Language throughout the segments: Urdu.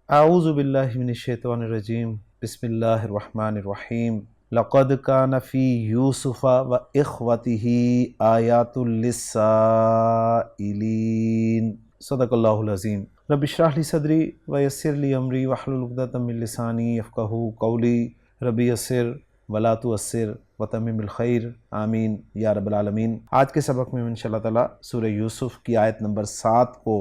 اعوذ باللہ من الشیطان الرجیم بسم اللہ الرحمن الرحیم لقد کان فی یوسف و اخوتہ آیات للسائلین صدق اللہ العظیم رب اشرح لی صدری ویسر لی امری واحلل عقدۃ من لسانی یفقہوا قولی رب یسر ولا تعسر وتمم الخیر آمین یا رب العالمین۔ آج کے سبق میں انشاءاللہ تعالی سورہ یوسف کی آیت نمبر 7 کو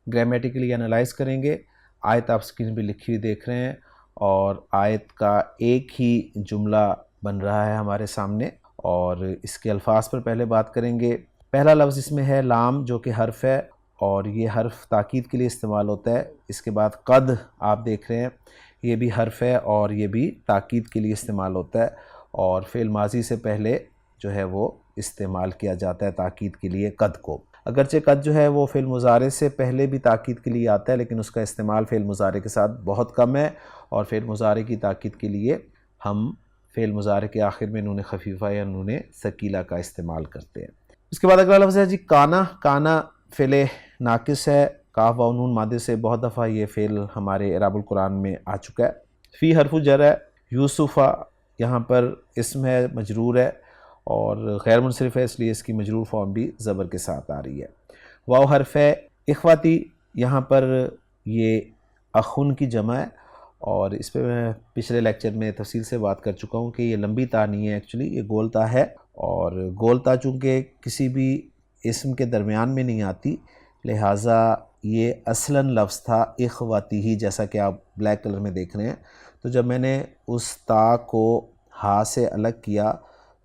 گرامیٹیکلی انالائز کریں گے۔ آیت آپ اسکرین پہ لکھی ہوئی دیکھ رہے ہیں اور آیت کا ایک ہی جملہ بن رہا ہے ہمارے سامنے، اور اس کے الفاظ پر پہلے بات کریں گے۔ پہلا لفظ اس میں ہے لام، جو کہ حرف ہے اور یہ حرف تاکید کے لیے استعمال ہوتا ہے۔ اس کے بعد قد آپ دیکھ رہے ہیں، یہ بھی حرف ہے اور یہ بھی تاکید کے لیے استعمال ہوتا ہے، اور فعل ماضی سے پہلے جو ہے وہ استعمال کیا جاتا ہے تاکید کے لیے قد کو۔ اگرچہ قد جو ہے وہ فعل مضارع سے پہلے بھی تاکید کے لیے آتا ہے، لیکن اس کا استعمال فعل مضارع کے ساتھ بہت کم ہے، اور فعل مضارع کی تاکید کے لیے ہم فعل مضارع کے آخر میں نون خفیفہ یا نون ثقیلہ کا استعمال کرتے ہیں۔ اس کے بعد اگلا لفظ ہے جی کانا۔ کانا فعل ناقص ہے، کاف و نون مادے سے بہت دفعہ یہ فعل ہمارے اعراب القرآن میں آ چکا ہے۔ فی حرف جر ہے، یوسفہ یہاں پر اسم ہے، مجرور ہے اور غیر منصرف ہے، اس لیے اس کی مجرور فارم بھی زبر کے ساتھ آ رہی ہے۔ واو حرف ہے، اخواتی یہاں پر یہ اخن کی جمع ہے، اور اس پہ میں پچھلے لیکچر میں تفصیل سے بات کر چکا ہوں کہ یہ لمبی تا نہیں ہے، ایکچولی یہ گول تا ہے، اور گول تا چونکہ کسی بھی اسم کے درمیان میں نہیں آتی، لہٰذا یہ اصلاً لفظ تھا اخواتی ہی، جیسا کہ آپ بلیک کلر میں دیکھ رہے ہیں۔ تو جب میں نے اس تا کو ہا سے الگ کیا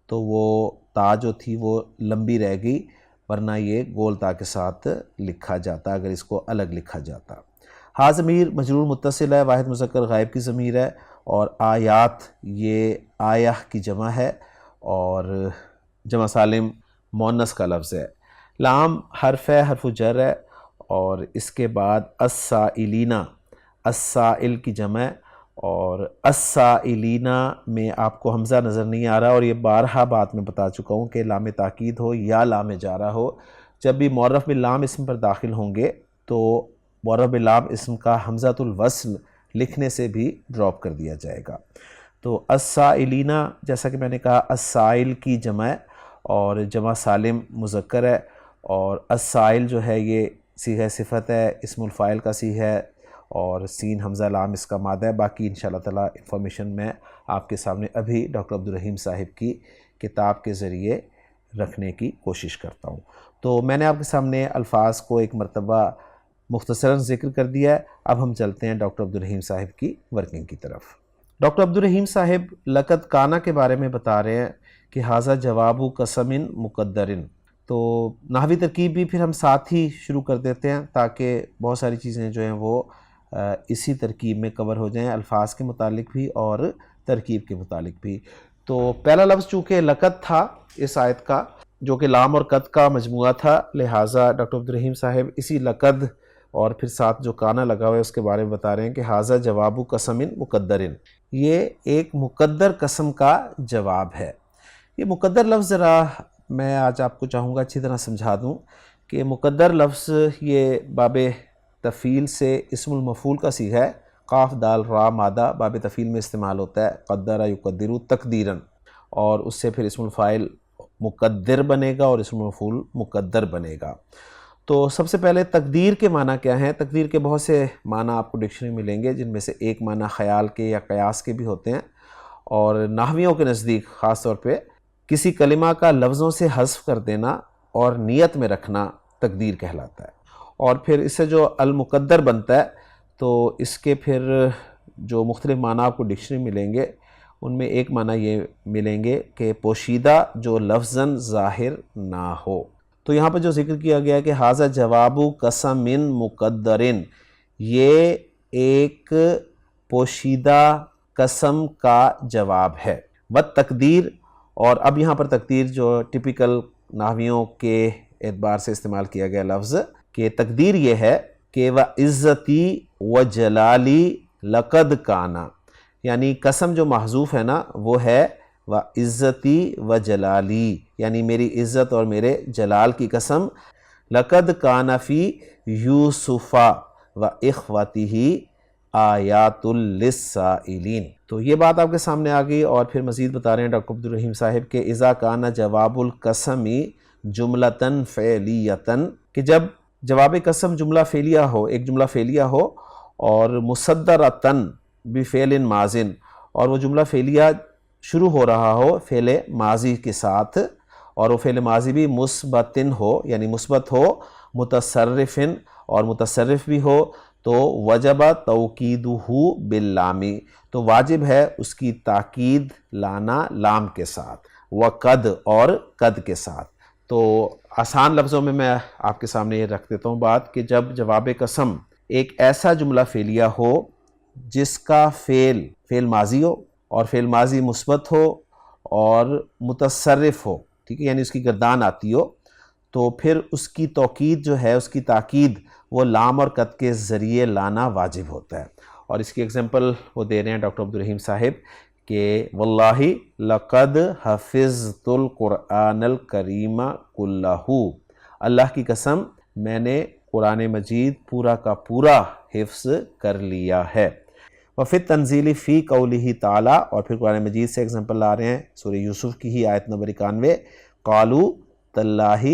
تو وہ تا جو تھی وہ لمبی رہ گئی، ورنہ یہ گول تا کے ساتھ لکھا جاتا اگر اس کو الگ لکھا جاتا۔ ہا ضمیر مجرور متصل ہے، واحد مذکر غائب کی ضمیر ہے، اور آیات یہ آیہ کی جمع ہے اور جمع سالم مؤنث کا لفظ ہے۔ لام حرف ہے، حرف جر ہے، اور اس کے بعد السائلین، السائل کی جمع ہے، اور السائلین میں آپ کو حمزہ نظر نہیں آ رہا، اور یہ بارہا بات میں بتا چکا ہوں کہ لام تاکید ہو یا لام جارہ ہو، جب بھی معرف باللام اسم پر داخل ہوں گے تو معرف باللام اسم کا حمزۃ الوصل لکھنے سے بھی ڈراپ کر دیا جائے گا۔ تو السائلین جیسا کہ میں نے کہا السائل کی جمع ہے اور جمع سالم مذکر ہے، اور السائل جو ہے یہ صیغہ صفت ہے، اسم الفاعل کا صیغہ ہے، اور سین حمزہ لام اس کا مادہ ہے۔ باقی انشاءاللہ تعالیٰ انفارمیشن میں آپ کے سامنے ابھی ڈاکٹر عبدالرحیم صاحب کی کتاب کے ذریعے رکھنے کی کوشش کرتا ہوں۔ تو میں نے آپ کے سامنے الفاظ کو ایک مرتبہ مختصراً ذکر کر دیا ہے، اب ہم چلتے ہیں ڈاکٹر عبدالرحیم صاحب کی ورکنگ کی طرف۔ ڈاکٹر عبدالرحیم صاحب لقد کانا کے بارے میں بتا رہے ہیں کہ ھذا جواب قسم مقدرن، تو نحوی ترکیب بھی پھر ہم ساتھ ہی شروع کر دیتے ہیں تاکہ بہت ساری چیزیں جو ہیں وہ اسی ترکیب میں کور ہو جائیں، الفاظ کے متعلق بھی اور ترکیب کے متعلق بھی۔ تو پہلا لفظ چونکہ لقد تھا اس آیت کا، جو کہ لام اور قد کا مجموعہ تھا، لہٰذا ڈاکٹر عبدالرحیم صاحب اسی لقد اور پھر ساتھ جو کانا لگا ہوا ہے اس کے بارے میں بتا رہے ہیں کہ ھذا جواب قسم مقدرن، یہ ایک مقدر قسم کا جواب ہے۔ یہ مقدر لفظ ذرا میں آج آپ کو چاہوں گا اچھی طرح سمجھا دوں کہ مقدر لفظ یہ باب تفعیل سے اسم المفعول کا صیغہ ہے، قاف دال را مادہ باب تفعیل میں استعمال ہوتا ہے، قدر یقدر تقدیرا، اور اس سے پھر اسم الفاعل مقدر بنے گا اور اسم المفعول مقدر بنے گا۔ تو سب سے پہلے تقدیر کے معنی کیا ہیں؟ تقدیر کے بہت سے معنی آپ کو ڈکشنری میں ملیں گے، جن میں سے ایک معنی خیال کے یا قیاس کے بھی ہوتے ہیں، اور نحویوں کے نزدیک خاص طور پہ کسی کلمہ کا لفظوں سے حذف کر دینا اور نیت میں رکھنا تقدیر کہلاتا ہے۔ اور پھر اس سے جو المقدر بنتا ہے تو اس کے پھر جو مختلف معنی آپ کو ڈکشنری ملیں گے، ان میں ایک معنی یہ ملیں گے کہ پوشیدہ جو لفظاً ظاہر نہ ہو۔ تو یہاں پہ جو ذکر کیا گیا ہے کہ ھذا جواب قسم مقدرن، یہ ایک پوشیدہ قسم کا جواب ہے۔ والتقدیر، اور اب یہاں پر تقدیر جو ٹپیکل نحویوں کے اعتبار سے استعمال کیا گیا لفظ، کہ تقدیر یہ ہے کہ وعزتی وجلالی لقد کانا، یعنی قسم جو محذوف ہے نا وہ ہے وعزتی وجلالی، یعنی میری عزت اور میرے جلال کی قسم، لقد کان فی یوسف و اخوتہ آیات للسائلین۔ تو یہ بات آپ کے سامنے آ گئی، اور پھر مزید بتا رہے ہیں ڈاکٹر عبدالرحیم صاحب کہ اذا کان جواب القسم جملتاً فعلیتاً، کہ جب جواب قسم جملہ فعلیہ ہو، ایک جملہ فعلیہ ہو، اور مصدرتاً بفعل ماضٍ، اور وہ جملہ فعلیہ شروع ہو رہا ہو فعل ماضی کے ساتھ، اور وہ فعل ماضی بھی مثبتن ہو، یعنی مثبت ہو، متصرفن، اور متصرف بھی ہو، تو وجب توکیدہ باللام، تو واجب ہے اس کی تاکید لانا لام کے ساتھ، وقد، اور قد کے ساتھ۔ تو آسان لفظوں میں آپ کے سامنے یہ رکھ دیتا ہوں بات، کہ جب جواب قسم ایک ایسا جملہ فعلیہ ہو جس کا فعل ماضی ہو، اور فعل ماضی مثبت ہو اور متصرف ہو، ٹھیک ہے، یعنی اس کی گردان آتی ہو، تو پھر اس کی توکید جو ہے، اس کی تاکید وہ لام اور قد کے ذریعے لانا واجب ہوتا ہے۔ اور اس کی ایگزامپل وہ دے رہے ہیں ڈاکٹر عبدالرحیم صاحب کہ واللہ لقد حفظت القرآن الکریم کلہ، اللہ کی قسم میں نے قرآن مجید پورا کا پورا حفظ کر لیا ہے۔ وفی التنزیل فی قولہ تعالیٰ، اور پھر قرآن مجید سے ایگزامپل لا رہے ہیں سورہ یوسف کی ہی آیت نمبر 91، قالوا تاللہ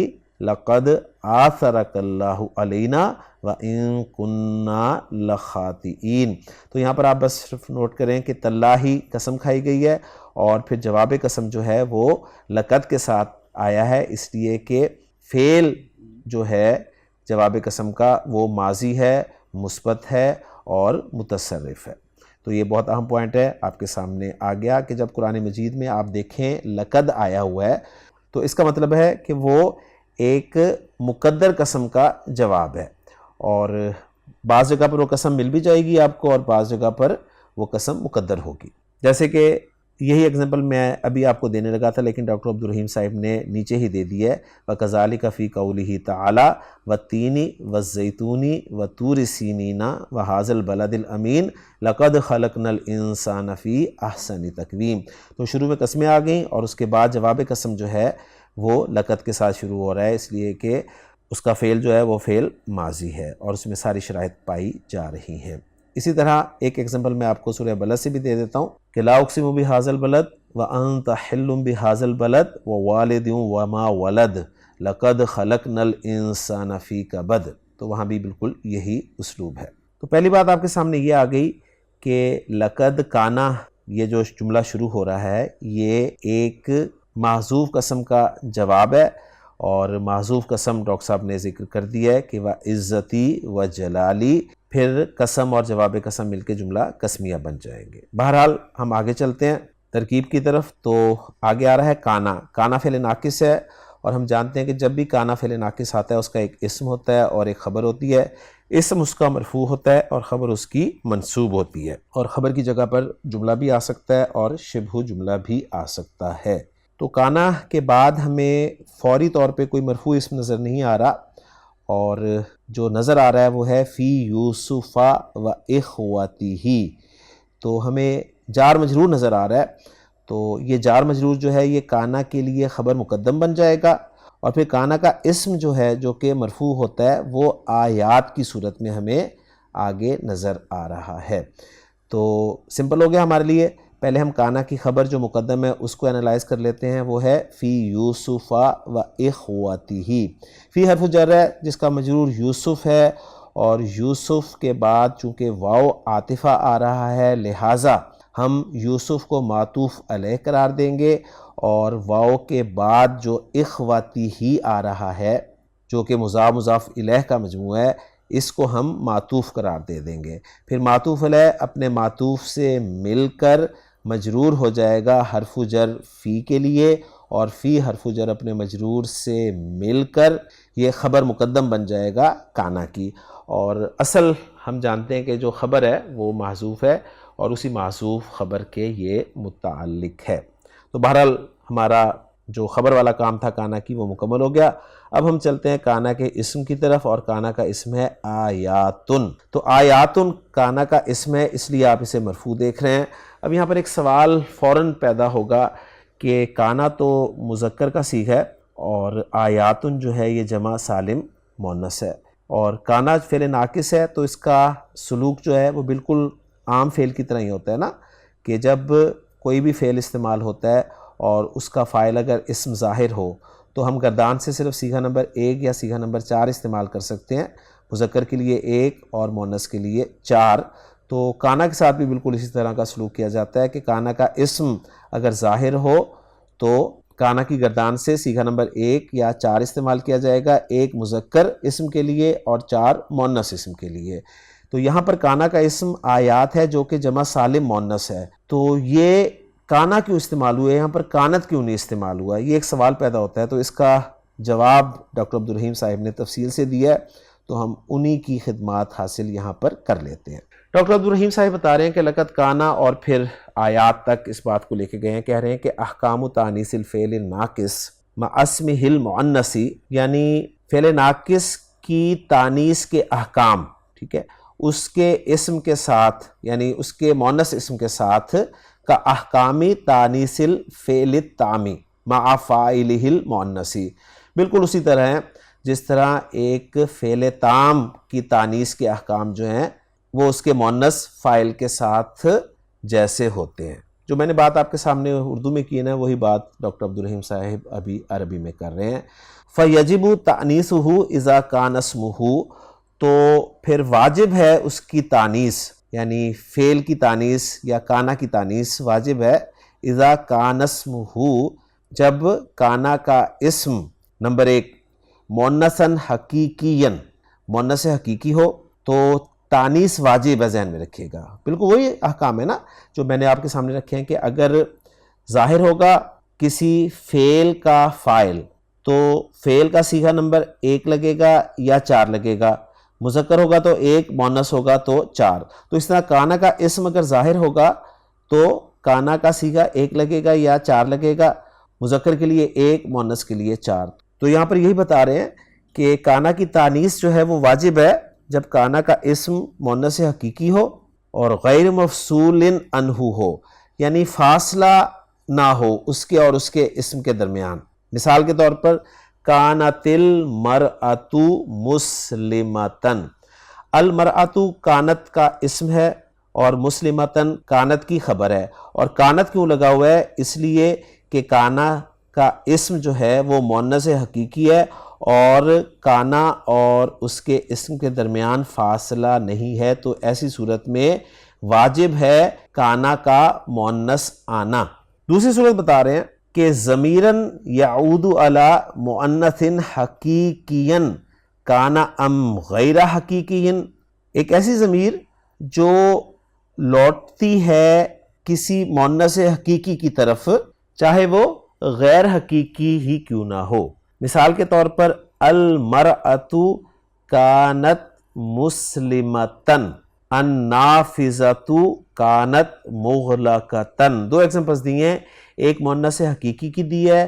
لقد آثرک اللہ علینا وَإِن كُنَّا لَخَاطِئِينَ۔ تو یہاں پر آپ بس صرف نوٹ کریں کہ تاللہ قسم کھائی گئی ہے، اور پھر جواب قسم جو ہے وہ لقد کے ساتھ آیا ہے، اس لیے کہ فعل جو ہے جواب قسم کا وہ ماضی ہے، مثبت ہے، اور متصرف ہے۔ تو یہ بہت اہم پوائنٹ ہے، آپ کے سامنے آ گیا کہ جب قرآن مجید میں آپ دیکھیں لقد آیا ہوا ہے تو اس کا مطلب ہے کہ وہ ایک مقدر قسم کا جواب ہے، اور بعض جگہ پر وہ قسم مل بھی جائے گی آپ کو، اور بعض جگہ پر وہ قسم مقدر ہوگی۔ جیسے کہ یہی ایگزامپل میں ابھی آپ کو دینے لگا تھا، لیکن ڈاکٹر عبدالرحیم صاحب نے نیچے ہی دے دی ہے، وَكَذَلِكَ فِي قَوْلِهِ تَعَالَى وَالتِّينِ وَالزَّيْتُونِ وَطُورِ سِينِينَ وَهَذَا الْبَلَدِ الْأَمِينِ لَقَدْ خَلَقْنَا الْإِنسَانَ فِي أَحْسَنِ تَقْوِيمٍ۔ تو شروع میں قسمیں آ گئیں، اور اس کے بعد جواب قسم جو ہے وہ لقد کے ساتھ شروع ہو رہا ہے، اس لیے کہ اس کا فعل جو ہے وہ فعل ماضی ہے، اور اس میں ساری شرائط پائی جا رہی ہیں۔ اسی طرح ایک ایگزامپل میں آپ کو سورہ بلد سے بھی دے دیتا ہوں کہ لا اقسم بہذا البلد وانت حل بہذا البلد ووالد وما ولد لقد خلقنا الانسان فی کبد۔ تو وہاں بھی بالکل یہی اسلوب ہے۔ تو پہلی بات آپ کے سامنے یہ آ گئی کہ لقد کانا، یہ جو جملہ شروع ہو رہا ہے یہ ایک محذوف قسم کا جواب ہے، اور محذوف قسم ڈاکٹر صاحب نے ذکر کر دیا ہے کہ وَعِزَّتِي وَجَلَالِي، پھر قسم اور جواب قسم مل کے جملہ قسمیہ بن جائیں گے۔ بہرحال ہم آگے چلتے ہیں ترکیب کی طرف۔ تو آگے آ رہا ہے کانا۔ کانا فعل ناقص ہے، اور ہم جانتے ہیں کہ جب بھی کانا فعل ناقص آتا ہے اس کا ایک اسم ہوتا ہے اور ایک خبر ہوتی ہے۔ اسم اس کا مرفوع ہوتا ہے اور خبر اس کی منصوب ہوتی ہے، اور خبر کی جگہ پر جملہ بھی آ سکتا ہے اور شبہ جملہ بھی آ سکتا ہے۔ تو کانا کے بعد ہمیں فوری طور پہ کوئی مرفوع اسم نظر نہیں آ رہا، اور جو نظر آ رہا ہے وہ ہے فی یوسف و اخوتہ، تو ہمیں جار مجرور نظر آ رہا ہے۔ تو یہ جار مجرور جو ہے یہ کانا کے لیے خبر مقدم بن جائے گا، اور پھر کانا کا اسم جو ہے جو کہ مرفوع ہوتا ہے وہ آیات کی صورت میں ہمیں آگے نظر آ رہا ہے۔ تو سمپل ہو گیا ہمارے لیے۔ پہلے ہم کانا کی خبر جو مقدم ہے اس کو انالائز کر لیتے ہیں، وہ ہے فی یوسف و اخوتہ۔ فی حرف جر ہے جس کا مجرور یوسف ہے، اور یوسف کے بعد چونکہ واو عاطفہ آ رہا ہے لہٰذا ہم یوسف کو معطوف علیہ قرار دیں گے، اور واو کے بعد جو اخوتہ آ رہا ہے جو کہ مضاف مضاف الیہ کا مجموعہ ہے اس کو ہم معطوف قرار دے دیں گے۔ پھر معطوف علیہ اپنے معطوف سے مل کر مجرور ہو جائے گا حرف جر فی کے لیے، اور فی حرف جر اپنے مجرور سے مل کر یہ خبر مقدم بن جائے گا کانا کی، اور اصل ہم جانتے ہیں کہ جو خبر ہے وہ محذوف ہے، اور اسی محذوف خبر کے یہ متعلق ہے۔ تو بہرحال ہمارا جو خبر والا کام تھا کانا کی وہ مکمل ہو گیا۔ اب ہم چلتے ہیں کانا کے اسم کی طرف، اور کانا کا اسم ہے آیاتن۔ تو آیاتن کانا کا اسم ہے، اس لیے آپ اسے مرفوع دیکھ رہے ہیں۔ اب یہاں پر ایک سوال فوراً پیدا ہوگا کہ کانا تو مذکر کا صیغہ ہے، اور آیاتن جو ہے یہ جمع سالم مؤنث ہے، اور کانا فعل ناقص ہے تو اس کا سلوک جو ہے وہ بالکل عام فعل کی طرح ہی ہوتا ہے نا، کہ جب کوئی بھی فعل استعمال ہوتا ہے اور اس کا فاعل اگر اسم ظاہر ہو تو ہم گردان سے صرف صیغہ نمبر 1 یا صیغہ نمبر 4 استعمال کر سکتے ہیں، مذکر کے لیے 1 اور مؤنث کے لیے 4۔ تو کانا کے ساتھ بھی بالکل اسی طرح کا سلوک کیا جاتا ہے کہ کانا کا اسم اگر ظاہر ہو تو کانا کی گردان سے صیغہ نمبر 1 یا 4 استعمال کیا جائے گا، 1 مذکر اسم کے لیے اور 4 مؤنث اسم کے لیے۔ تو یہاں پر کانا کا اسم آیات ہے جو کہ جمع سالم مؤنث ہے، تو یہ کانا کیوں استعمال ہوئے، یہاں پر کانت کیوں نہیں استعمال ہوا، یہ ایک سوال پیدا ہوتا ہے۔ تو اس کا جواب ڈاکٹر عبدالرحیم صاحب نے تفصیل سے دیا ہے، تو ہم انہی کی خدمات حاصل یہاں پر کر لیتے ہیں۔ ڈاکٹر عبدالرحیم صاحب بتا رہے ہیں کہ لقد کانا اور پھر آیات تک اس بات کو لے کے گئے ہیں، کہہ رہے ہیں کہ احکام تانیث الفعل الناقص مع اسمہ المؤنث، یعنی فعل ناقص کی تانیث کے احکام، ٹھیک ہے، اس کے اسم کے ساتھ یعنی اس کے مؤنث اسم کے ساتھ کا احکامی تانیث الفعل التامی مع فاعلہ المؤنث، بالکل اسی طرح ہے جس طرح ایک فعل تام کی تانیث کے احکام جو ہیں وہ اس کے مؤنث فاعل کے ساتھ جیسے ہوتے ہیں۔ جو میں نے بات آپ کے سامنے اردو میں کی ہے نا، وہی بات ڈاکٹر عبدالرحیم صاحب ابھی عربی میں کر رہے ہیں۔ فَيَجِبُ تَأْنِيثُهُ إِذَا كَانَ اسْمُهُ، تو پھر واجب ہے اس کی تانیث، یعنی فعل کی تانیث یا کانا کی تانیث واجب ہے اذا کان اسمہ، جب کانا کا اسم نمبر 1 مؤنثاً حقیقیاً مؤنث حقیقی ہو تو تانیث واجب ہے، ذہن میں رکھیے گا۔ بالکل وہی احکام ہے نا جو میں نے آپ کے سامنے رکھے ہیں، کہ اگر ظاہر ہوگا کسی فعل کا فاعل تو فعل کا صیغہ نمبر 1 لگے گا یا 4 لگے گا، مذکر ہوگا تو 1، مؤنث ہوگا تو 4۔ تو اس طرح کانا کا اسم اگر ظاہر ہوگا تو کانا کا صیغہ 1 لگے گا یا 4 لگے گا، مذکر کے لیے 1، مؤنث کے لیے 4۔ تو یہاں پر یہی بتا رہے ہیں کہ کانا کی تانیث جو ہے وہ واجب ہے جب کانا کا اسم مؤنث حقیقی ہو اور غیر مفصول عنہ ہو، یعنی فاصلہ نہ ہو اس کے اور اس کے اسم کے درمیان۔ مثال کے طور پر کانت المرأۃ مسلمتن، المرأۃ کانت کا اسم ہے اور مسلمتن کانت کی خبر ہے، اور کانت کیوں لگا ہوا ہے، اس لیے کہ کانا کا اسم جو ہے وہ مؤنث حقیقی ہے اور کانا اور اس کے اسم کے درمیان فاصلہ نہیں ہے، تو ایسی صورت میں واجب ہے کانا کا مؤنث آنا۔ دوسری صورت بتا رہے ہیں کہ ضمیراً یعود علی مؤنث حقیقیاً کانا ام غیر حقیقیاً، ایک ایسی ضمیر جو لوٹتی ہے کسی مؤنث حقیقی کی طرف چاہے وہ غیر حقیقی ہی کیوں نہ ہو۔ مثال کے طور پر المرأۃ کانت مسلمتن، النافذۃ کانت مغلقتن، 2 ایگزامپلس دیے ہیں، ایک مؤنث حقیقی کی دی ہے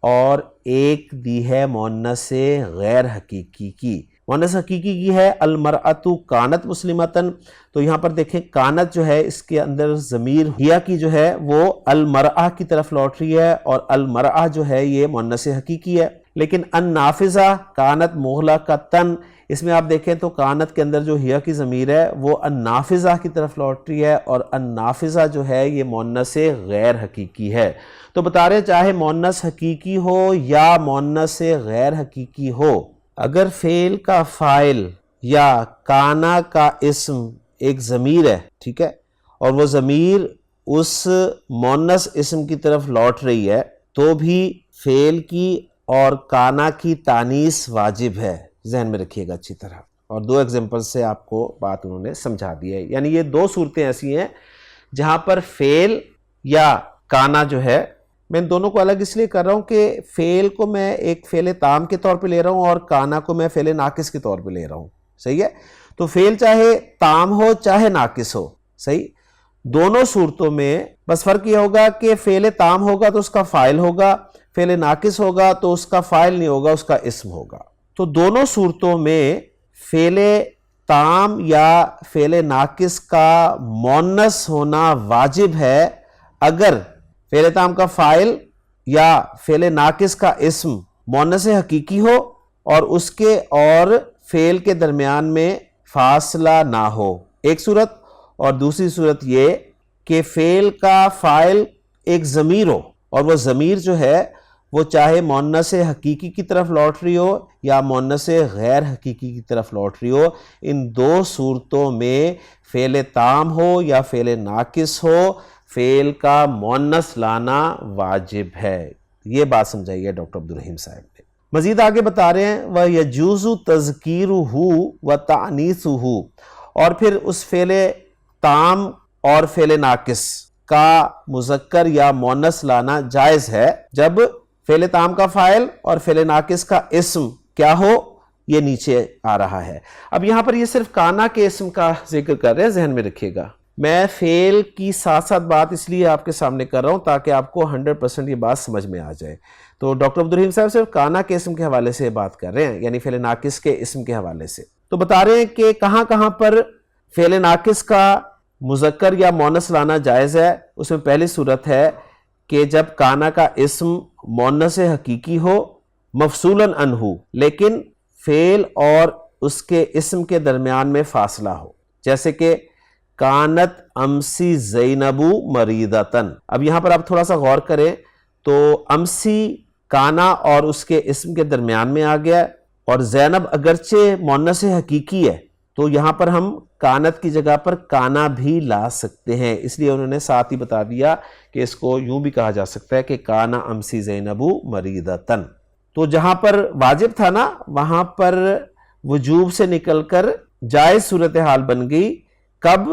اور ایک دی ہے مؤنث غیر حقیقی کی۔ مؤنث حقیقی کی ہے المرأۃ کانت مسلمتن، تو یہاں پر دیکھیں کانت جو ہے اس کے اندر ضمیر ہیا کی جو ہے وہ المرأہ کی طرف لوٹ رہی ہے، اور المرأہ جو ہے یہ مؤنث حقیقی ہے۔ لیکن النافذہ کانت مغلقتن، اس میں آپ دیکھیں تو کانت کے اندر جو ہیا کی ضمیر ہے وہ النافذہ کی طرف لوٹ رہی ہے، اور النافذہ جو ہے یہ مؤنث غیر حقیقی ہے۔ تو بتا رہے چاہے مؤنث حقیقی ہو یا مؤنث غیر حقیقی ہو، اگر فعل کا فاعل یا کانا کا اسم ایک ضمیر ہے، ٹھیک ہے، اور وہ ضمیر اس مؤنث اسم کی طرف لوٹ رہی ہے، تو بھی فعل کی اور کانا کی تانیث واجب ہے، ذہن میں رکھیے گا اچھی طرح۔ اور 2 ایگزامپل سے آپ کو بات انہوں نے سمجھا دی ہے، یعنی یہ 2 صورتیں ایسی ہیں جہاں پر فعل یا کانا جو ہے، میں ان دونوں کو الگ اس لیے کر رہا ہوں کہ فعل کو میں ایک فعل تام کے طور پہ لے رہا ہوں اور کانا کو میں فعل ناقص کے طور پہ لے رہا ہوں، صحیح ہے؟ تو فعل چاہے تام ہو چاہے ناقص ہو، صحیح، دونوں صورتوں میں بس فرق یہ ہوگا کہ فعل تام ہوگا تو اس کا فاعل ہوگا، فعل ناقص ہوگا تو اس کا فاعل نہیں ہوگا، اس کا اسم ہوگا۔ تو دونوں صورتوں میں فعل تام یا فعل ناقص کا مؤنث ہونا واجب ہے اگر فعل تام کا فاعل یا فعل ناقص کا اسم مؤنث حقیقی ہو اور اس کے اور فعل کے درمیان میں فاصلہ نہ ہو، ایک صورت، اور دوسری صورت یہ کہ فعل کا فاعل ایک ضمیر ہو، اور وہ ضمیر جو ہے وہ چاہے مؤنث حقیقی کی طرف لوٹ رہی ہو یا مؤنث غیر حقیقی کی طرف لوٹ رہی ہو، ان دو صورتوں میں فعل تام ہو یا فعل ناقص ہو، فعل کا مؤنث لانا واجب ہے۔ یہ بات سمجھائی ہے ڈاکٹر عبدالرحیم صاحب نے۔ مزید آگے بتا رہے ہیں وَيَجُوزُ تَذْكِيرُهُ وَتَعْنِيثُهُ، اور پھر اس فعل تام اور فعل ناقص کا مذکر یا مؤنث لانا جائز ہے جب فعل تام کا فاعل اور فعل ناقص کا اسم کیا ہو، یہ نیچے آ رہا ہے۔ اب یہاں پر یہ صرف کانا کے اسم کا ذکر کر رہے ہیں، ذہن میں رکھیے گا۔ میں فعل کی ساتھ ساتھ بات اس لیے آپ کے سامنے کر رہا ہوں تاکہ آپ کو 100% یہ بات سمجھ میں آ جائے۔ تو ڈاکٹر عبدالرحیم صاحب صرف کانا کے اسم کے حوالے سے بات کر رہے ہیں، یعنی فعل ناقص کے اسم کے حوالے سے۔ تو بتا رہے ہیں کہ کہاں کہاں پر فعل ناقص کا مذکر یا مؤنث لانا جائز ہے۔ اس میں پہلی صورت ہے کہ جب کانا کا اسم مؤنث حقیقی ہو مفصولاً عنہ، لیکن فعل اور اس کے اسم کے درمیان میں فاصلہ ہو، جیسے کہ کانت امسی زینب مریضتن۔ اب یہاں پر آپ تھوڑا سا غور کریں تو امسی کانا اور اس کے اسم کے درمیان میں آ گیا، اور زینب اگرچہ مؤنث حقیقی ہے تو یہاں پر ہم کانت کی جگہ پر کانا بھی لا سکتے ہیں، اس لیے انہوں نے ساتھ ہی بتا دیا کہ اس کو یوں بھی کہا جا سکتا ہے کہ کانا امسی زینب مریضتن۔ تو جہاں پر واجب تھا نا، وہاں پر وجوب سے نکل کر جائز صورتحال بن گئی، کب؟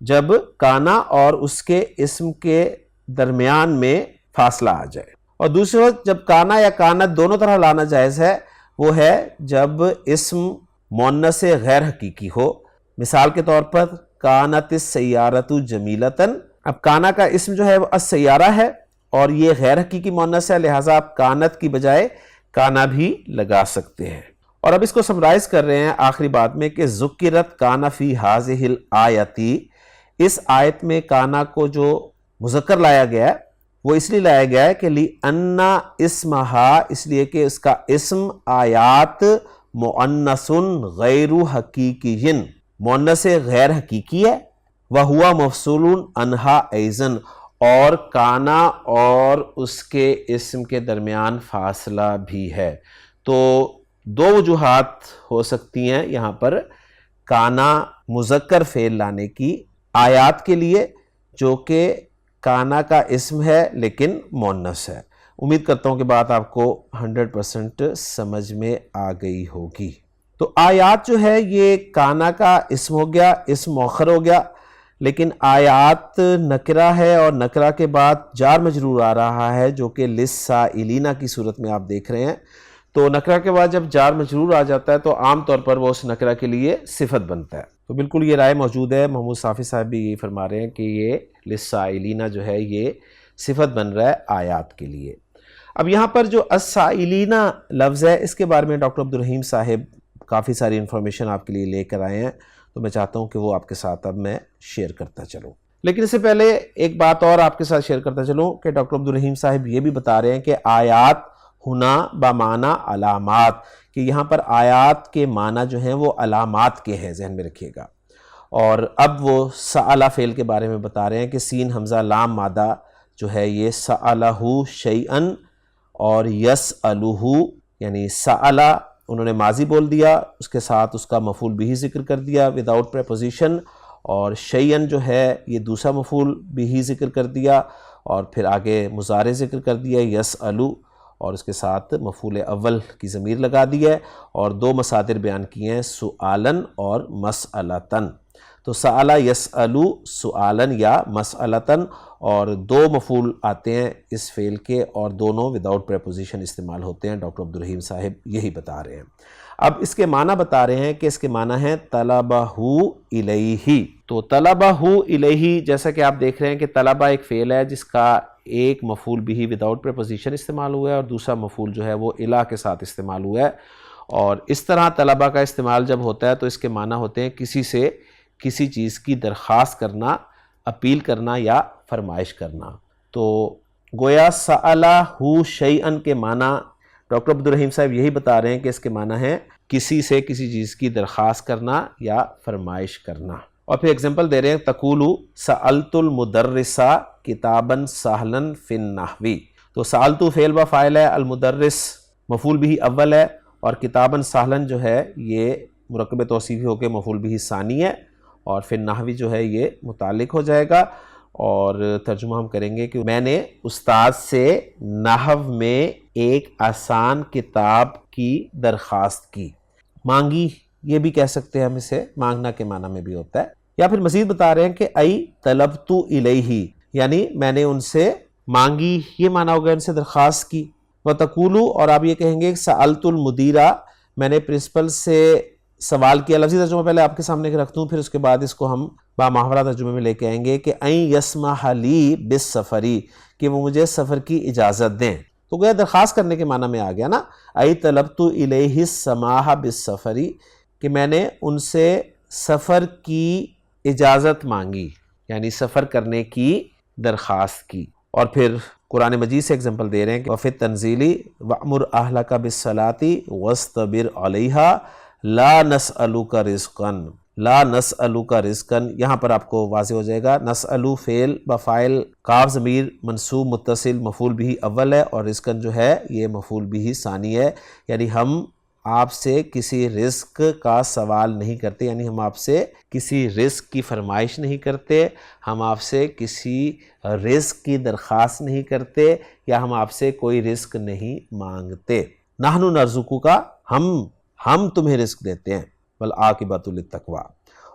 جب کانا اور اس کے اسم کے درمیان میں فاصلہ آ جائے۔ اور دوسری وقت جب کانا یا کانت دونوں طرح لانا جائز ہے، وہ ہے جب اسم مؤنث غیر حقیقی ہو۔ مثال کے طور پر کانت السیارۃ جمیلۃ، اب کانا کا اسم جو ہے وہ السیارہ ہے اور یہ غیر حقیقی مؤنث ہے، لہٰذا آپ کانت کی بجائے کانا بھی لگا سکتے ہیں۔ اور اب اس کو سمرائز کر رہے ہیں آخری بات میں کہ ذکرت کانا فی ہذہ الآیۃ، اس آیت میں کانا کو جو مذکر لایا گیا ہے وہ اس لیے لایا گیا ہے کہ لِأَنَّ اسمہا، اس لیے کہ اس کا اسم آیات مؤنث غیر حقیقی، مؤنث غیر حقیقی ہے، وَهُوَ مفصول عنہا ایضاً، اور کانا اور اس کے اسم کے درمیان فاصلہ بھی ہے۔ تو دو وجوہات ہو سکتی ہیں یہاں پر کانا مذکر فعل لانے کی آیات کے لیے، جو کہ کانا کا اسم ہے لیکن مؤنث ہے۔ امید کرتا ہوں کہ بات آپ کو 100% سمجھ میں آ گئی ہوگی۔ تو آیات جو ہے یہ کانا کا اسم ہو گیا، اسم مؤخر ہو گیا، لیکن آیات نکرہ ہے اور نکرہ کے بعد جار مجرور آ رہا ہے جو کہ للسائلین کی صورت میں آپ دیکھ رہے ہیں۔ تو نکرہ کے بعد جب جار مجرور آ جاتا ہے تو عام طور پر وہ اس نکرہ کے لیے صفت بنتا ہے۔ تو بالکل یہ رائے موجود ہے، محمود صافی صاحب بھی یہی فرما رہے ہیں کہ یہ للسائلین جو ہے یہ صفت بن رہا ہے آیات کے لیے۔ اب یہاں پر جو السائلین لفظ ہے اس کے بارے میں ڈاکٹر عبدالرحیم صاحب کافی ساری انفارمیشن آپ کے لیے لے کر آئے ہیں، تو میں چاہتا ہوں کہ وہ آپ کے ساتھ اب میں شیئر کرتا چلوں۔ لیکن اس سے پہلے ایک بات اور آپ کے ساتھ شیئر کرتا چلوں کہ ڈاکٹر عبدالرحیم صاحب یہ بھی بتا رہے ہیں کہ آیات ہنا بمعنی علامات، کہ یہاں پر آیات کے معنی جو ہیں وہ علامات کے ہیں، ذہن میں رکھیے گا۔ اور اب وہ سألہ فعل کے بارے میں بتا رہے ہیں کہ سین حمزہ لام مادہ جو ہے یہ سألہ شیئن اور یسألہ، یعنی سألہ انہوں نے ماضی بول دیا، اس کے ساتھ اس کا مفعول بھی ذکر کر دیا وداؤٹ پریپوزیشن، اور شیئن جو ہے یہ دوسرا مفعول بھی ذکر کر دیا، اور پھر آگے مضارع ذکر کر دیا یسألو، اور اس کے ساتھ مفعول اول کی ضمیر لگا دی ہے، اور دو مصادر بیان کیے ہیں سؤالن اور مسئلتن۔ تو سألہ یسألو سؤالن یا مسئلتن، اور دو مفعول آتے ہیں اس فعل کے اور دونوں وداؤٹ پریپوزیشن استعمال ہوتے ہیں، ڈاکٹر عبدالرحیم صاحب یہی بتا رہے ہیں۔ اب اس کے معنی بتا رہے ہیں کہ اس کے معنی ہیں طلبہ الیہ۔ تو طلبہ الیہ، جیسا کہ آپ دیکھ رہے ہیں کہ طلبہ ایک فعل ہے جس کا ایک مفعول بھی وداؤٹ پریپوزیشن استعمال ہوا ہے اور دوسرا مفعول جو ہے وہ الی کے ساتھ استعمال ہوا ہے، اور اس طرح طلبہ کا استعمال جب ہوتا ہے تو اس کے معنی ہوتے ہیں کسی سے کسی چیز کی درخواست کرنا، اپیل کرنا یا فرمائش کرنا۔ تو گویا سألہ شیئن کے معنی ڈاکٹر عبدالرحیم صاحب یہی بتا رہے ہیں کہ اس کے معنی ہیں کسی سے کسی چیز کی درخواست کرنا یا فرمائش کرنا۔ اور پھر اگزامپل دے رہے ہیں تقولو سألت المدرسہ کتابا سہلا فی النحو۔ تو سألتو فعل و فاعل ہے، المدرس مفعول بھی اول ہے، اور کتابا سہلا جو ہے یہ مرکب توصیفی ہو کے مفعول بھی ثانی ہے، اور فی النحو جو ہے یہ متعلق ہو جائے گا۔ اور ترجمہ ہم کریں گے کہ میں نے استاد سے نحو میں ایک آسان کتاب کی درخواست کی۔ مانگی یہ بھی کہہ سکتے ہیں ہم اسے، مانگنا کے معنی میں بھی ہوتا ہے۔ یا پھر مزید بتا رہے ہیں کہ ای طلبت الیہ، یعنی میں نے ان سے مانگی، یہ معنی ہوگا ان سے درخواست کی۔ وتقولو، اور آپ یہ کہیں گے سألت المدیرہ، میں نے پرنسپل سے سوال کیا۔ لفظی ترجمہ پہلے آپ کے سامنے رکھ دوں، پھر اس کے بعد اس کو ہم با محاورہ ترجمے میں لے کے آئیں گے کہ این یسمح لی بالسفری، کہ وہ مجھے سفر کی اجازت دیں۔ تو گویا درخواست کرنے کے معنی میں آ گیا نا، ای طلبت الیہ السماح بالسفری، کہ میں نے ان سے سفر کی اجازت مانگی، یعنی سفر کرنے کی درخواست کی۔ اور پھر قرآن مجید سے اگزامپل دے رہے ہیں کہ وفی التنزیل وَأْمُرْ أَهْلَكَ بِالصَّلَاةِ وَاسْتَبِرْ عَلَيْهَا لَا نَسْأَلُكَ رِزْقًا، لا نسألُكَ رِزْقًا، یہاں پر آپ کو واضح ہو جائے گا نسألو فعل بفاعل کاف ضمیر منصوب متصل مفعول بھی اول ہے، اور رزقًا جو ہے یہ مفعول بھی ثانی ہے، یعنی ہم آپ سے کسی رزق کا سوال نہیں کرتے، یعنی ہم آپ سے کسی رزق کی فرمائش نہیں کرتے، ہم آپ سے کسی رزق کی درخواست نہیں کرتے، یا ہم آپ سے کوئی رزق نہیں مانگتے۔ نحن نرزقک، ہم تمہیں رزق دیتے ہیں، والعاقبۃ للتقویٰ۔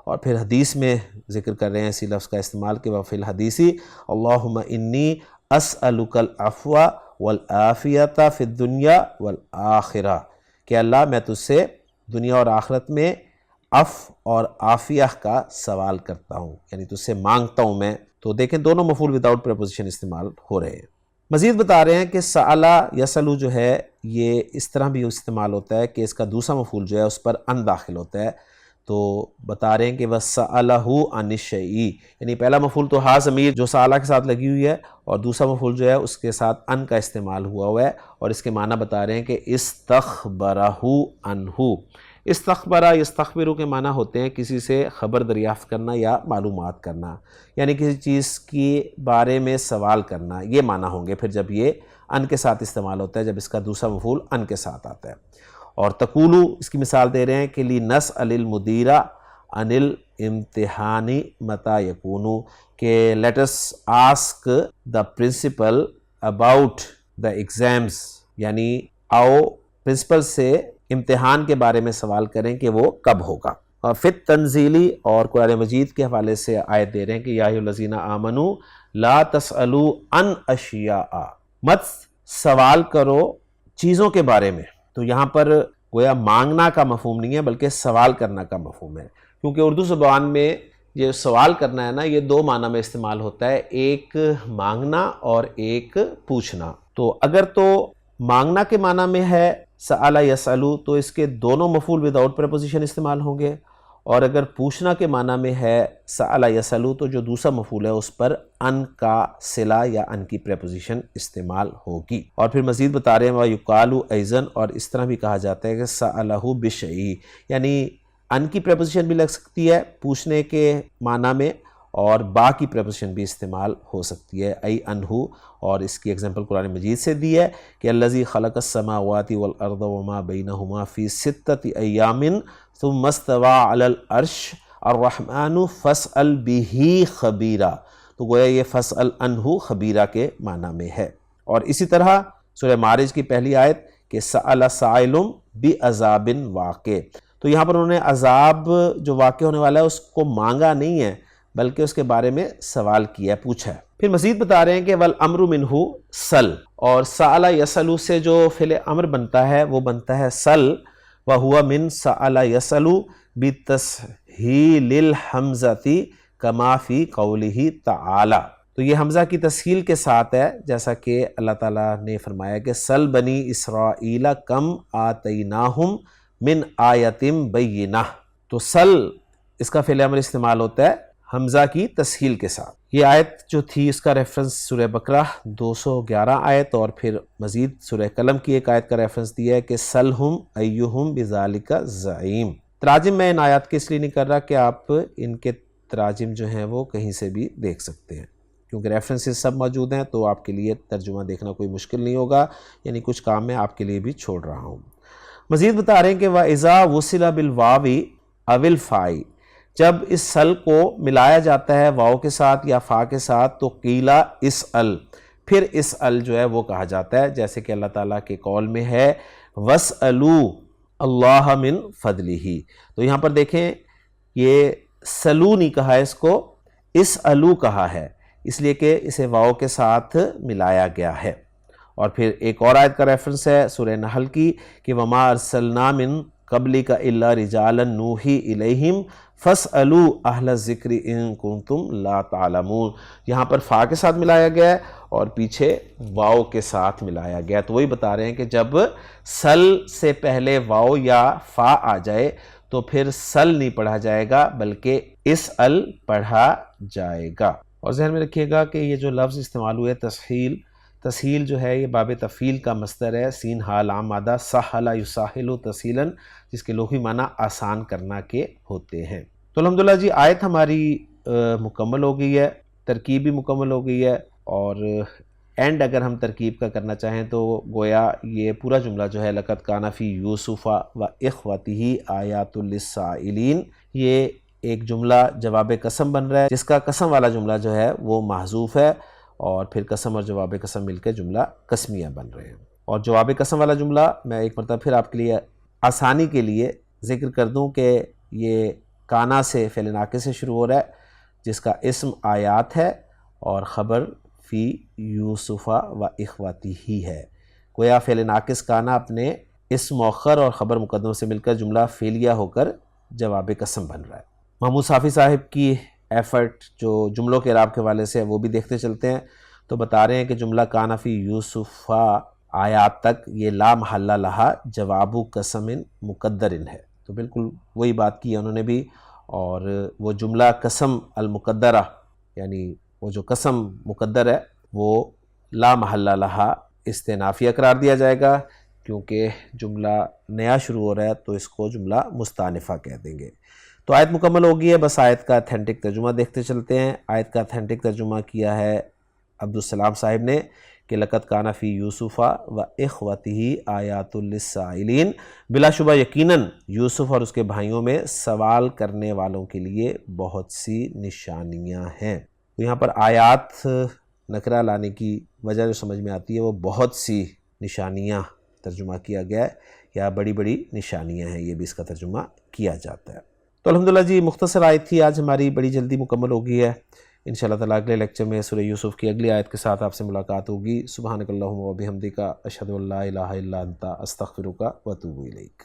اور پھر حدیث میں ذکر کر رہے ہیں اسی لفظ کا استعمال کہ وفی الحدیث اللہم انی اسألک العفو والعافیۃ فی الدنیا والآخرہ، کہ اللہ میں تجھ سے دنیا اور آخرت میں عفو اور عافیہ کا سوال کرتا ہوں، یعنی تجھ سے مانگتا ہوں میں۔ تو دیکھیں دونوں مفعول وداؤٹ پریپوزیشن استعمال ہو رہے ہیں۔ مزید بتا رہے ہیں کہ سألا یسألو جو ہے یہ اس طرح بھی استعمال ہوتا ہے کہ اس کا دوسرا مفعول جو ہے اس پر ان داخل ہوتا ہے۔ تو بتا رہے ہیں کہ وَسَأَلَهُ عَنِ الشَّيْءِ، یعنی پہلا مفعول تو ہا ضمیر جو سألا کے ساتھ لگی ہوئی ہے، اور دوسرا مفعول جو ہے اس کے ساتھ ان کا استعمال ہوا ہے، اور اس کے معنی بتا رہے ہیں کہ استخبرہ عنہ۔ استخبرہ یستخبرو کے معنی ہوتے ہیں کسی سے خبر دریافت کرنا یا معلومات کرنا، یعنی کسی چیز کے بارے میں سوال کرنا، یہ معنی ہوں گے پھر جب یہ ان کے ساتھ استعمال ہوتا ہے، جب اس کا دوسرا مفعول ان کے ساتھ آتا ہے۔ اور تقولو اس کی مثال دے رہے ہیں کہ لِنَسْأَلِ الْمُدِيرَ عَنِ الْإِمْتِحَانِ مَتَى يَكُونُ، کہ let us ask the principal about the exams، یعنی آؤ پرنسپل سے امتحان کے بارے میں سوال کریں کہ وہ کب ہوگا۔ اور فی التنزیلی، اور قرآن مجید کے حوالے سے آیت دے رہے ہیں کہ یا ایھا الذین آمنوا لا تسألوا عن اشیاء، مت سوال کرو چیزوں کے بارے میں۔ تو یہاں پر گویا مانگنا کا مفہوم نہیں ہے بلکہ سوال کرنا کا مفہوم ہے، کیونکہ اردو زبان میں یہ سوال کرنا ہے نا، یہ دو معنی میں استعمال ہوتا ہے، ایک مانگنا اور ایک پوچھنا۔ تو اگر تو مانگنا کے معنی میں ہے سأل یسألو تو اس کے دونوں مفعول وداؤٹ پریپوزیشن استعمال ہوں گے، اور اگر پوچھنا کے معنی میں ہے سأل یسألو تو جو دوسرا مفعول ہے اس پر ان کا صلہ یا ان کی پریپوزیشن استعمال ہوگی۔ اور پھر مزید بتا رہے ہیں وَيُقَالُ أَيْضًا، اور اس طرح بھی کہا جاتا ہے کہ سألہ بِشَيْءٍ، یعنی ان کی پریپوزیشن بھی لگ سکتی ہے پوچھنے کے معنی میں، اور با کی پریپوزیشن بھی استعمال ہو سکتی ہے ای انہو، اور اس کی اگزامپل قرآن مجید سے دی ہے کہ الذی خلق السماوات والارض وما بینہما فی ستۃ ایام ثم استوی علی العرش الرحمن فاسأل بہ خبیرا، تو گویا یہ فاسأل عنہ خبیرہ کے معنی میں ہے۔ اور اسی طرح سورہ معارج کی پہلی آیت کہ سأل سائل بعذاب واقع، تو یہاں پر انہوں نے عذاب جو واقع ہونے والا ہے اس کو مانگا نہیں ہے بلکہ اس کے بارے میں سوال کیا، پوچھا ہے۔ پھر مزید بتا رہے ہیں کہ والامر منہ سل، اور سأل یسأل سے جو فعل امر بنتا ہے وہ بنتا ہے سل، وہو من سأل یسأل بتسہیل الحمزۃ کما فی قولہ تعالی، تو یہ حمزہ کی تسہیل کے ساتھ ہے جیسا کہ اللہ تعالیٰ نے فرمایا کہ سل بنی اسرائیل کم آتیناہم من آیت بینہ، تو سل اس کا فعل امر استعمال ہوتا ہے حمزہ کی تسہیل کے ساتھ، یہ آیت جو تھی اس کا ریفرنس سورہ بقرہ 211 آیت اور پھر مزید سورہ قلم کی ایک آیت کا ریفرنس دیا ہے کہ سلہم ایہم بذالک زعیم۔ تراجم میں ان آیات کے اس لیے نہیں کر رہا کہ آپ ان کے تراجم جو ہیں وہ کہیں سے بھی دیکھ سکتے ہیں، کیونکہ ریفرنسز سب موجود ہیں تو آپ کے لیے ترجمہ دیکھنا کوئی مشکل نہیں ہوگا، یعنی کچھ کام میں آپ کے لیے بھی چھوڑ رہا ہوں۔ مزید بتا رہے ہیں کہ وَإِذَا وُصِلَ بِالْوَاوِ أَوِ الْفَاءِ، جب اس سل کو ملایا جاتا ہے واو کے ساتھ یا فا کے ساتھ تو قیلا اسأل، پھر اسأل جو ہے وہ کہا جاتا ہے، جیسے کہ اللہ تعالیٰ کے قول میں ہے وَاسْأَلُوا اللَّهَ مِن فَضْلِهِ۔ تو یہاں پر دیکھیں یہ سلو نہیں کہا ہے، اس کو اسألو کہا ہے، اس لیے کہ اسے واو کے ساتھ ملایا گیا ہے۔ اور پھر ایک اور آیت کا ریفرنس ہے سورہ نحل کی کہ وَمَا أَرْسَلْنَا مِن قَبْلِكَ إِلَّا رِجَالًا نُوحِي إِلَيْهِمْ فَاسْأَلُوا أَهْلَ الذِّكْرِ إِن كُنتُمْ لَا تَعْلَمُونَ، یہاں پر فا کے ساتھ ملایا گیا ہے اور پیچھے واو کے ساتھ ملایا گیا ہے۔ تو وہی بتا رہے ہیں کہ جب سل سے پہلے واو یا فا آ جائے تو پھر سل نہیں پڑھا جائے گا بلکہ اسأل پڑھا جائے گا۔ اور ذہن میں رکھیے گا کہ یہ جو لفظ استعمال ہوئے تسہیل، تسہیل جو ہے یہ باب تفعیل کا مصدر ہے، سین حال عام مادہ سہل یسہل تسہیلا، جس کے لغوی معنی آسان کرنا کے ہوتے ہیں۔ تو الحمدللہ جی آیت ہماری مکمل ہو گئی ہے، ترکیب بھی مکمل ہو گئی ہے، اور اینڈ اگر ہم ترکیب کا کرنا چاہیں تو گویا یہ پورا جملہ جو ہے لقد کان فی یوسف و اخوتہ آیات للسائلین، یہ ایک جملہ جواب قسم بن رہا ہے، جس کا قسم والا جملہ جو ہے وہ محذوف ہے، اور پھر قسم اور جواب قسم مل کے جملہ قسمیہ بن رہے ہیں۔ اور جواب قسم والا جملہ میں ایک مرتبہ پھر آپ کے لیے آسانی کے لیے ذکر کر دوں کہ یہ کانا سے فعل ناقص سے شروع ہو رہا ہے، جس کا اسم آیات ہے اور خبر فی یوسف و اخوتی ہی ہے۔ گویا فعل ناقص کانا اپنے اسم مؤخر اور خبر مقدم سے مل کر جملہ فعلیہ ہو کر جواب قسم بن رہا ہے۔ محمود صافی صاحب کی ایفرٹ جو جملوں کے اعراب کے حوالے سے وہ بھی دیکھتے چلتے ہیں، تو بتا رہے ہیں کہ جملہ کانا فی یوسف آیات تک یہ لا محلہ لہا جواب قسم مقدرن ہے، تو بالکل وہی بات کی ہے انہوں نے بھی، اور وہ جملہ قسم المقدرہ یعنی وہ جو قسم مقدر ہے وہ لا محلہ لہا استئنافیہ قرار دیا جائے گا، کیونکہ جملہ نیا شروع ہو رہا ہے تو اس کو جملہ مستانفہ کہہ دیں گے۔ تو آیت مکمل ہو گئی ہے، بس آیت کا اتھینٹک ترجمہ دیکھتے چلتے ہیں۔ آیت کا اتھینٹک ترجمہ کیا ہے عبدالسلام صاحب نے کہ لقد کان فی یوسف و اخوتہ آیات للسائلین، بلا شبہ یقیناً یوسف اور اس کے بھائیوں میں سوال کرنے والوں کے لیے بہت سی نشانیاں ہیں۔ تو یہاں پر آیات نکرہ لانے کی وجہ جو سمجھ میں آتی ہے وہ بہت سی نشانیاں ترجمہ کیا گیا ہے، یا بڑی بڑی نشانیاں ہیں، یہ بھی اس کا ترجمہ کیا جاتا ہے۔ تو الحمدللہ جی مختصر آیت تھی آج ہماری، بڑی جلدی مکمل ہو گئی ہے۔ انشاءاللہ تعالیٰ اگلے لیکچر میں سورہ یوسف کی اگلی آیت کے ساتھ آپ سے ملاقات ہوگی۔ سبحانک اللہم و بحمدک، اشہد ان لا الہ الا انت، استغفرک و اتوب الیک۔